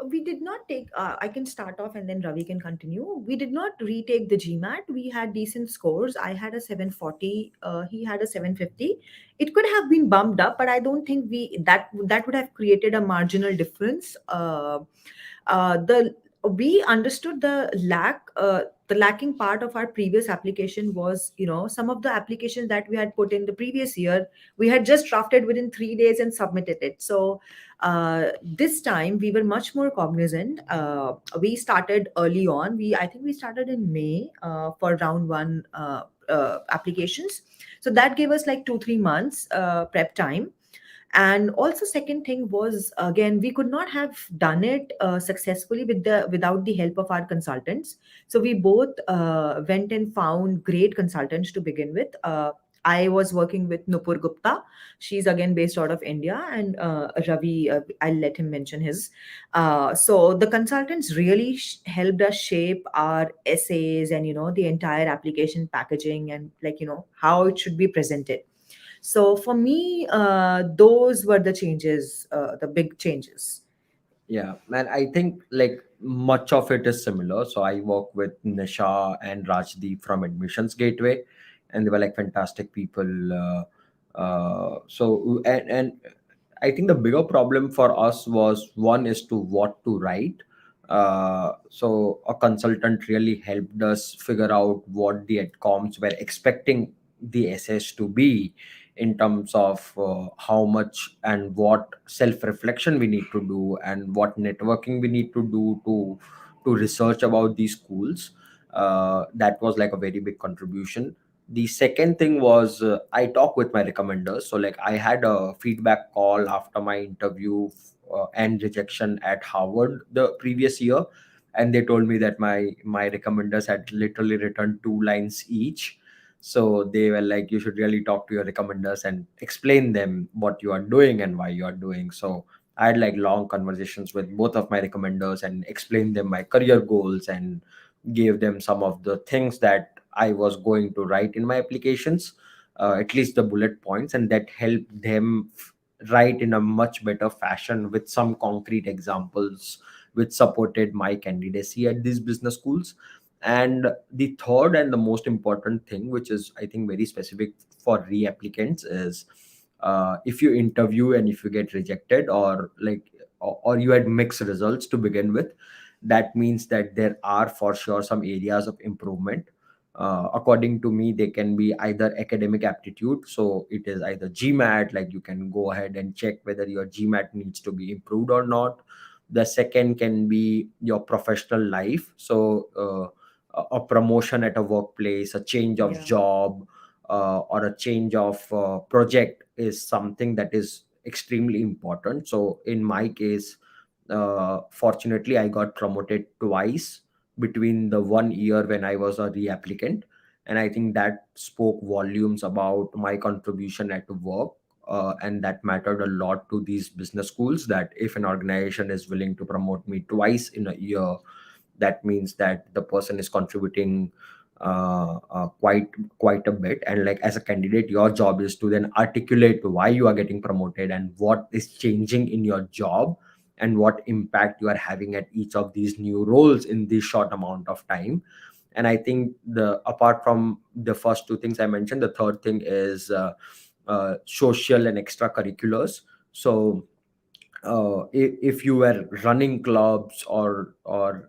We did not take, I can start off and then Ravi can continue. We did not retake the GMAT. We had decent scores. I had a 740, he had a 750. It could have been bumped up, but I don't think that would have created a marginal difference. The We understood the lacking part of our previous application was, some of the applications that we had put in the previous year, we had just drafted within 3 days and submitted it. So this time we were much more cognizant. We started early on. I think we started in May for round one applications. So that gave us like 2-3 months prep time. And also second thing was, again, we could not have done it successfully without the help of our consultants. So we both went and found great consultants to begin with. I was working with Nupur Gupta. She's again based out of India, and Ravi, I'll let him mention his. So the consultants really helped us shape our essays and the entire application packaging, and how it should be presented. So for me, those were the changes, the big changes. Yeah, and I think like much of it is similar. So I work with Nisha and Rajdeep from Admissions Gateway, and they were like fantastic people. And I think the bigger problem for us was one is to what to write. So a consultant really helped us figure out what the adcoms were expecting the essays to be, in terms of how much and what self reflection we need to do and what networking we need to do to research about these schools. That was like a very big contribution. The second thing was, I talk with my recommenders. So like I had a feedback call after my interview and rejection at Harvard the previous year, and they told me that my recommenders had literally written 2 lines each. So they were like, you should really talk to your recommenders and explain them what you are doing and why you are doing. So I had like long conversations with both of my recommenders and explained them my career goals and gave them some of the things that I was going to write in my applications, at least the bullet points, and that helped them write in a much better fashion with some concrete examples which supported my candidacy at these business schools. And the third and the most important thing, which is I think very specific for reapplicants, is if you interview and if you get rejected, or you had mixed results to begin with, that means that there are for sure some areas of improvement. According to me, they can be either academic aptitude, so it is either GMAT, like you can go ahead and check whether your GMAT needs to be improved or not. The second can be your professional life, so a promotion at a workplace, a change of Yeah. job, or a change of project is something that is extremely important. So in my case, fortunately, I got promoted twice between the 1 year when I was a reapplicant, and I think that spoke volumes about my contribution at work. And that mattered a lot to these business schools, that if an organization is willing to promote me twice in a year, that means that the person is contributing quite a bit. And like as a candidate, your job is to then articulate why you are getting promoted and what is changing in your job and what impact you are having at each of these new roles in this short amount of time. And I think the apart from the first two things I mentioned, the third thing is social and extracurriculars. So if you were running clubs or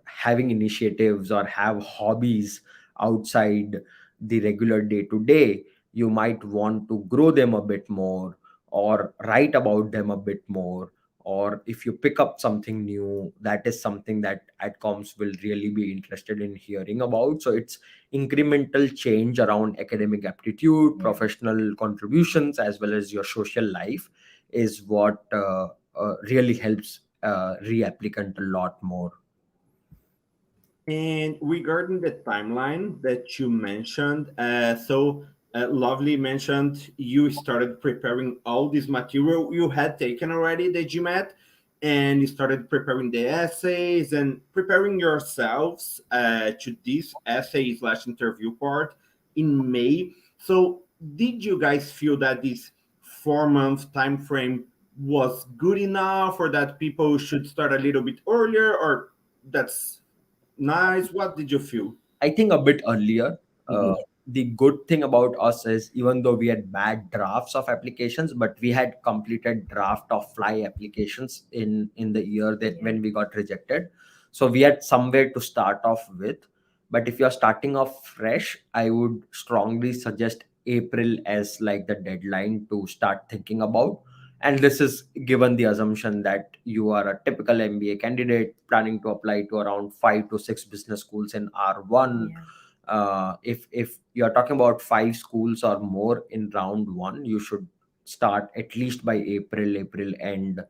having initiatives or have hobbies outside the regular day to day, you might want to grow them a bit more or write about them a bit more. Or if you pick up something new, that is something that adcoms will really be interested in hearing about. So it's incremental change around academic aptitude, Yeah. professional contributions, as well as your social life is what really helps reapplicant a lot more. And regarding the timeline that you mentioned, Lovely mentioned you started preparing all this material. You had taken already the GMAT, and you started preparing the essays and preparing yourselves to this essay slash interview part in May. So did you guys feel that this 4 month time frame was good enough, or that people should start a little bit earlier, or that's nice? What did you feel? I think a bit earlier. Mhm. The good thing about us is even though we had bad drafts of applications, but we had completed draft of fly applications in the year that Yeah. when we got rejected. So we had somewhere to start off with. But if you're starting off fresh, I would strongly suggest April as like the deadline to start thinking about. And this is given the assumption that you are a typical MBA candidate planning to apply to around 5 to 6 business schools in R1. Yeah. If you're talking about 5 schools or more in round one, you should start at least by April end.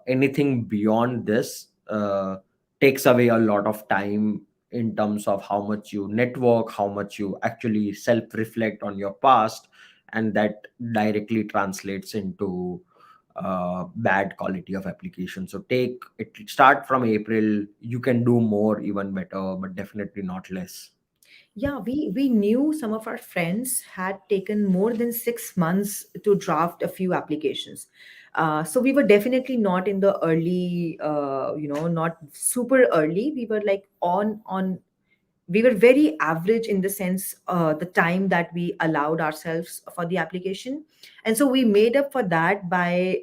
Anything beyond this takes away a lot of time in terms of how much you network, how much you actually self reflect on your past, and that directly translates into bad quality of application. So take it, start from April. You can do more, even better, but definitely not less. Yeah, we knew some of our friends had taken more than 6 months to draft a few applications. So we were definitely not in the early, not super early. We were like on we were very average in the sense the time that we allowed ourselves for the application, and so we made up for that by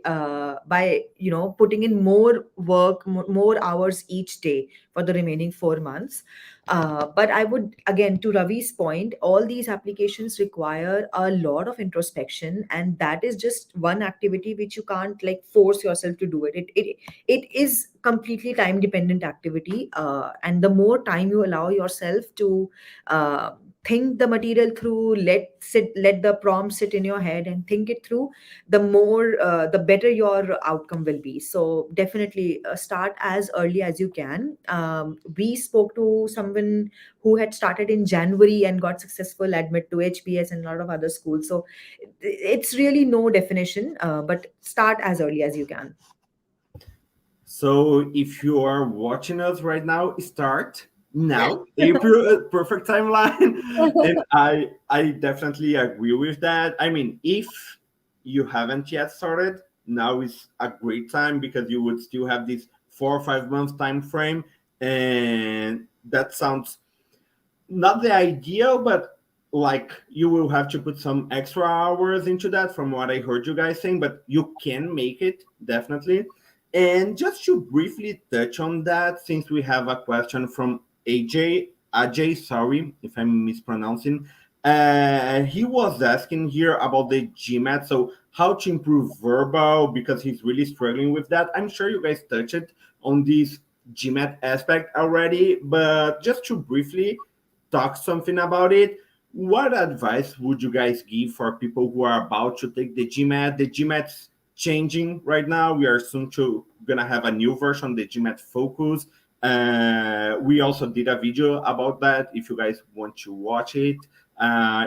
putting in more work, more hours each day for the remaining 4 months. But I would, again, to Ravi's point, all these applications require a lot of introspection, and that is just one activity which you can't like force yourself to do it is completely time dependent activity, and the more time you allow yourself to uh, think the material through, let the prompt sit in your head and think it through, the better your outcome will be. So definitely start as early as you can. We spoke to someone who had started in January and got successful admit to HBS and a lot of other schools. So it's really no definition, but start as early as you can. So if you are watching us right now, start now. April, perfect timeline. And I definitely agree with that. I mean, if you haven't yet started, now is a great time because you would still have this 4 or 5 months time frame. And that sounds not the ideal, but like you will have to put some extra hours into that from what I heard you guys saying, but you can make it definitely. And just to briefly touch on that, since we have a question from Ajay, sorry if I'm mispronouncing, he was asking here about the GMAT. So how to improve verbal, because he's really struggling with that. I'm sure you guys touched on this GMAT aspect already, but just to briefly talk something about it. What advice would you guys give for people who are about to take the GMAT? The GMAT's changing right now. We are soon to gonna have a new version, the GMAT Focus. We also did a video about that. If you guys want to watch it,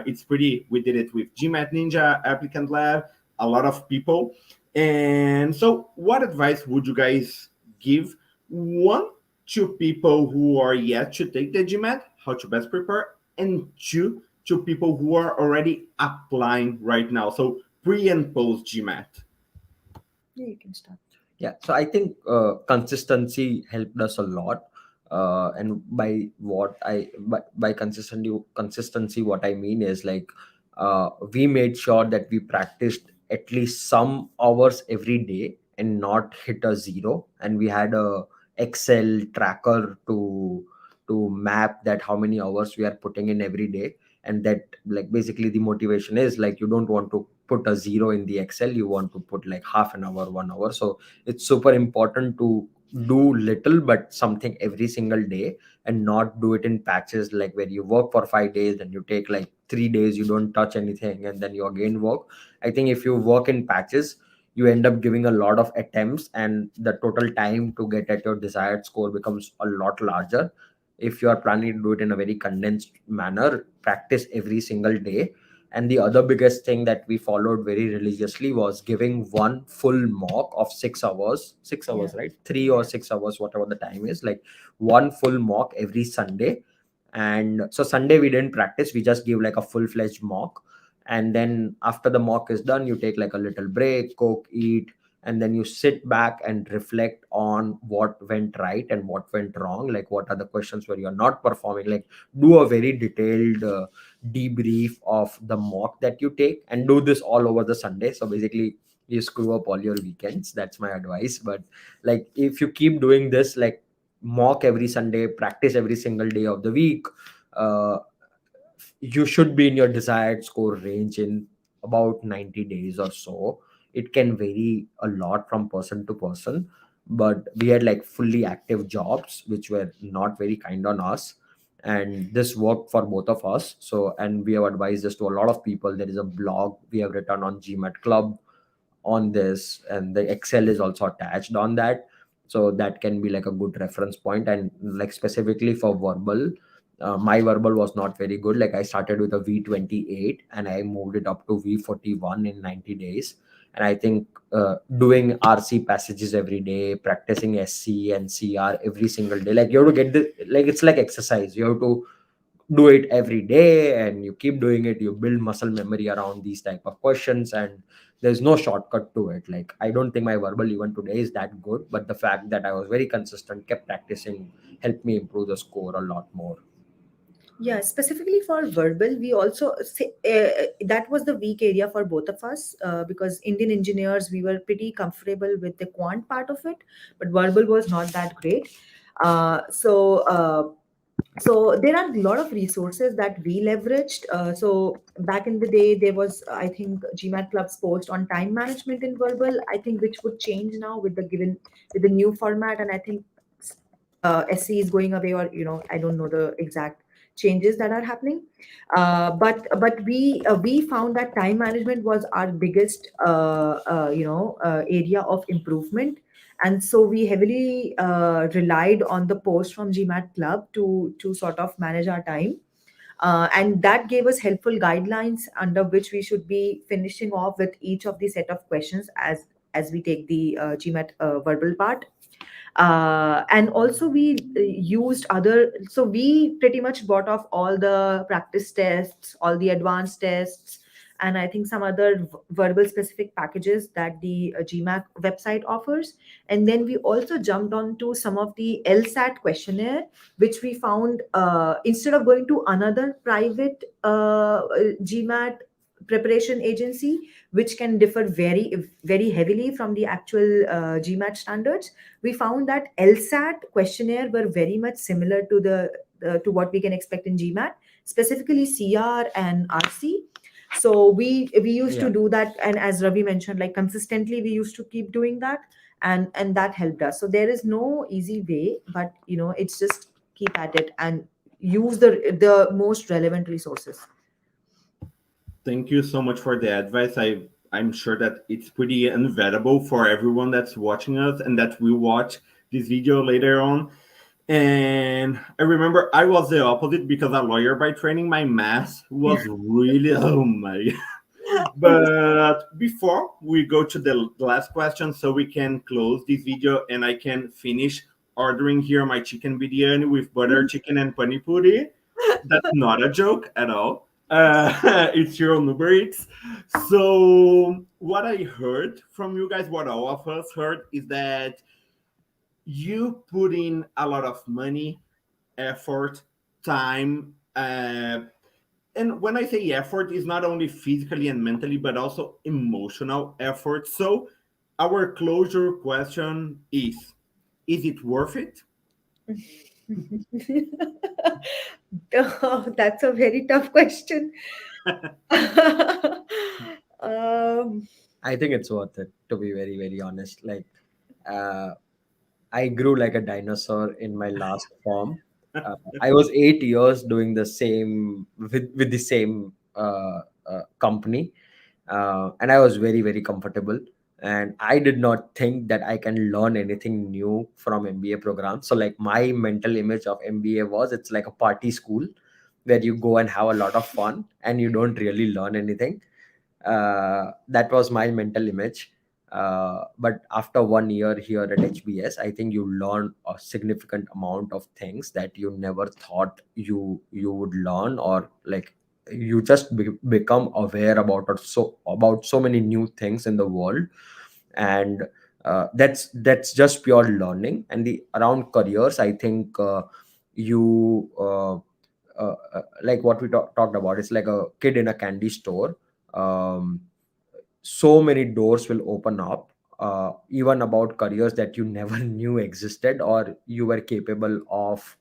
it's pretty. We did it with GMAT Ninja, Applicant Lab, a lot of people. And so, what advice would you guys give? One, to people who are yet to take the GMAT, how to best prepare, and two, to people who are already applying right now. So pre and post GMAT. Yeah, you can start. Yeah, so I think consistency helped us a lot. And by consistency, what I mean is like we made sure that we practiced at least some hours every day and not hit a zero. And we had a Excel tracker to map that how many hours we are putting in every day. And that, like, basically the motivation is like you don't want to put a zero in the Excel, you want to put like half an hour, 1 hour. So it's super important to do little but something every single day, and not do it in patches, like where you work for 5 days and you take like 3 days you don't touch anything and then you again work. I think if you work in patches, you end up giving a lot of attempts, and the total time to get at your desired score becomes a lot larger. If you are planning to do it in a very condensed manner, practice every single day. And the other biggest thing that we followed very religiously was giving one full mock of 6 hours, 6 hours, Yeah. right? 3 or 6 hours, whatever the time is, like one full mock every Sunday. And so Sunday we didn't practice, we just give like a full-fledged mock. And then after the mock is done, you take like a little break, cook, eat, and then you sit back and reflect on what went right and what went wrong, like what are the questions where you're not performing, like do a very detailed debrief of the mock that you take, and do this all over the Sunday. So basically you screw up all your weekends. That's my advice. But like if you keep doing this, like mock every Sunday, practice every single day of the week, uh, you should be in your desired score range in about 90 days or so. It can vary a lot from person to person, but we had like fully active jobs which were not very kind on us, and this worked for both of us. So, and we have advised this to a lot of people. There is a blog we have written on GMAT Club on this, and the Excel is also attached on that. So that can be like a good reference point. And like specifically for verbal, my verbal was not very good. Like I started with a V28 and I moved it up to V41 in 90 days. And I think doing RC passages every day, practicing SC and CR every single day, like you have to get the, like it's like exercise. You have to do it every day, and you keep doing it, you build muscle memory around these type of questions, and there's no shortcut to it. Like I don't think my verbal even today is that good, but the fact that I was very consistent, kept practicing, helped me improve the score a lot more. Yeah, specifically for verbal, we also say, that was the weak area for both of us, because Indian engineers, we were pretty comfortable with the quant part of it, but verbal was not that great. So there are a lot of resources that we leveraged. So back in the day, there was, I think, GMAT Club's post on time management in verbal, I think, which would change now with the new format. And I think SC is going away, or I don't know the exact changes that are happening. But we found that time management was our biggest area of improvement, and so we heavily relied on the post from GMAT Club to sort of manage our time. And that gave us helpful guidelines under which we should be finishing off with each of the set of questions as we take the GMAT verbal part. And also we used other, so we pretty much bought off all the practice tests, all the advanced tests, and I think some other verbal specific packages that the GMAC website offers. And then we also jumped on to some of the LSAT questionnaire, which we found, instead of going to another private GMAT preparation agency, which can differ very, very heavily from the actual GMAT standards, we found that LSAT questionnaire were very much similar to to what we can expect in GMAT, specifically CR and RC. So we used to Yeah. do that, and as Ravi mentioned, like consistently, we used to keep doing that, and that helped us. So there is no easy way, but it's just keep at it and use the most relevant resources. Thank you so much for the advice. I'm sure that it's pretty invaluable for everyone that's watching us and that will watch this video later on. And I remember I was the opposite because a lawyer by training. My math was really oh my. But before we go to the last question, so we can close this video and I can finish ordering here my chicken biryani with butter chicken and pani puri. That's not a joke at all. It's your own Uber Eats. So what I heard from you guys, what all of us heard, is that you put in a lot of money, effort, time, and when I say effort, it's not only physically and mentally, but also emotional effort. So our closure question is it worth it? Oh, that's a very tough question. um, I think it's worth it, to be very, very honest. Like, uh, I grew like a dinosaur in my last form. I was 8 years doing the same with the same company, and I was very, very comfortable. And I did not think that I can learn anything new from MBA program. So like my mental image of MBA was it's like a party school, where you go and have a lot of fun and you don't really learn anything. That was my mental image. But after 1 year here at HBS, I think you learn a significant amount of things that you never thought you would learn, or like you just become aware about it, so about so many new things in the world. And that's just pure learning. And the around careers, I think you like what we talked about, it's like a kid in a candy store. um, so many doors will open up, even about careers that you never knew existed or you were capable of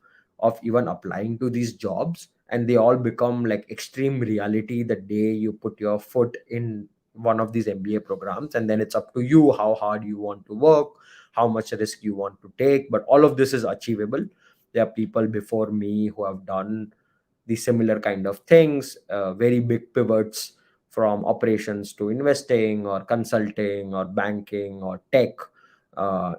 even applying to these jobs, and they all become like extreme reality the day you put your foot in one of these MBA programs. And then it's up to you how hard you want to work, how much risk you want to take, but all of this is achievable. There are people before me who have done the similar kind of things, very big pivots from operations to investing or consulting or banking or tech.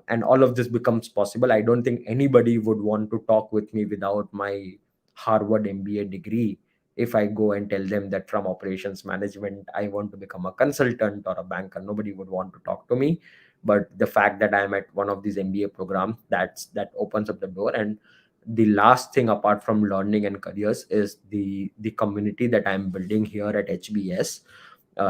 And all of this becomes possible. I don't think anybody would want to talk with me without my Harvard MBA degree. If I go and tell them that from operations management, I want to become a consultant or a banker, nobody would want to talk to me. But the fact that I'm at one of these MBA programs, that opens up the door. And the last thing apart from learning and careers is the community that I'm building here at HBS,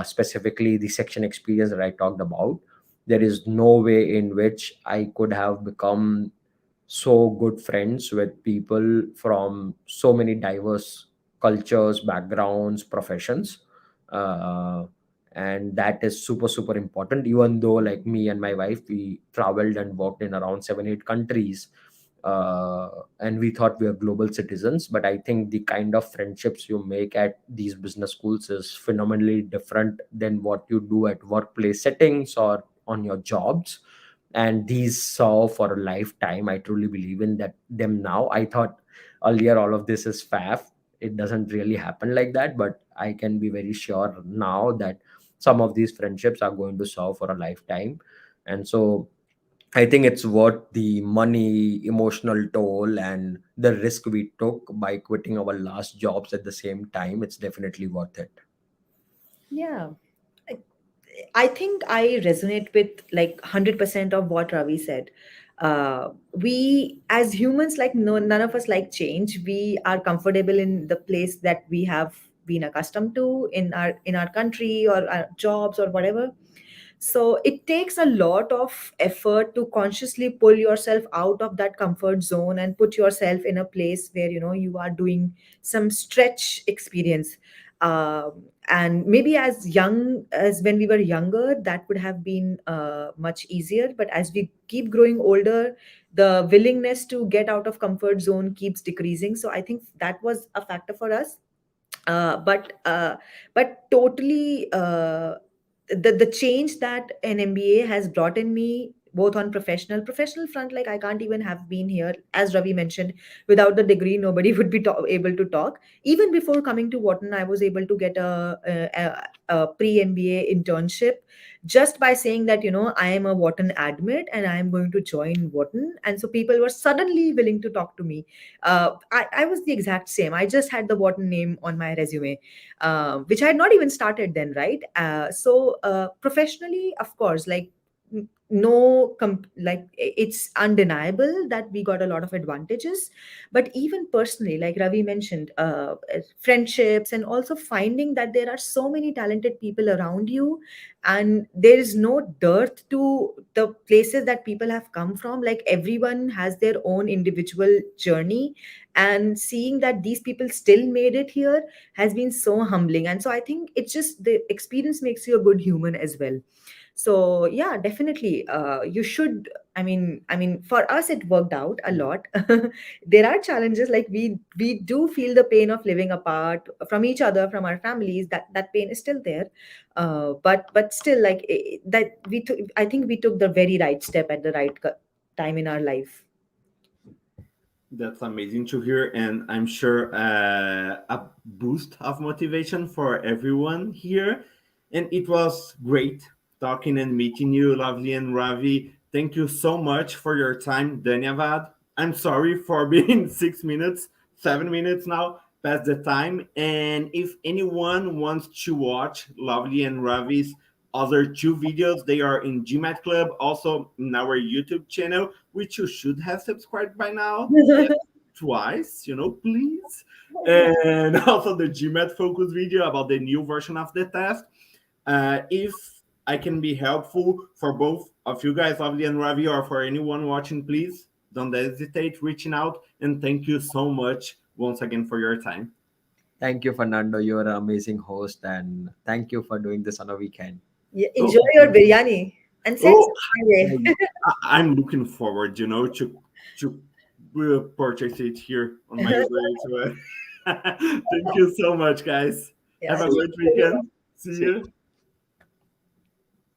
specifically the section experience that I talked about. There is no way in which I could have become so good friends with people from so many diverse cultures, backgrounds, professions. uh, and that is super super important. Even though like me and my wife, we traveled and worked in around 7 8 countries, and we thought we are global citizens, but I think the kind of friendships you make at these business schools is phenomenally different than what you do at workplace settings or on your jobs. And these serve for a lifetime. I truly believe in that them now. I thought earlier all of this is faff, it doesn't really happen like that, but I can be very sure now that some of these friendships are going to serve for a lifetime. And so I think it's worth the money, emotional toll, and the risk we took by quitting our last jobs at the same time. It's definitely worth it. Yeah. I I think I resonate with like 100% of what Ravi said. We as humans, like no, none of us like change. We are comfortable in the place that we have been accustomed to in our country or our jobs or whatever. So it takes a lot of effort to consciously pull yourself out of that comfort zone and put yourself in a place where you are doing some stretch experience. And maybe as young as when we were younger, that would have been much easier. But as we keep growing older, the willingness to get out of comfort zone keeps decreasing. So I think that was a factor for us. But totally, the change that an MBA has brought in me, both on professional front, like I can't even have been here, as Ravi mentioned, without the degree nobody would be able to talk. Even before coming to Wharton, I was able to get a pre MBA internship just by saying that I am a Wharton admit and I am going to join Wharton, and so people were suddenly willing to talk to me. I was the exact same. I just had the Wharton name on my resume, which I had not even started then, right? So professionally, of course, like like it's undeniable that we got a lot of advantages. But even personally, like Ravi mentioned, friendships, and also finding that there are so many talented people around you, and there is no dearth to the places that people have come from. Like everyone has their own individual journey, and seeing that these people still made it here has been so humbling. And so I think it's just the experience makes you a good human as well. So yeah, definitely, you should. I mean, for us it worked out a lot. There are challenges, like we do feel the pain of living apart from each other, from our families. That pain is still there. But still, like that we took, I think we took the very right step at the right time in our life. That's amazing to hear, and I'm sure a boost of motivation for everyone here. And it was great talking and meeting you, Lovely and Ravi. Thank you so much for your time, Dhanyavad. I'm sorry for being 6 minutes, 7 minutes now. pass the time. And if anyone wants to watch Lovely and Ravi's other two videos, they are in GMAT Club, also in our YouTube channel, which you should have subscribed by now. Twice, please. And also the GMAT focus video about the new version of the test. If I can be helpful for both of you guys, Lovely and Ravi, or for anyone watching, please don't hesitate reaching out. And thank you so much once again for your time. Thank you, Fernando. You're an amazing host, and thank you for doing this on a weekend. Yeah, enjoy your biryani and send Oh, some I'm looking forward, to purchase it here on my way to it. Thank you so much, guys. Yeah. Have a great weekend. See you.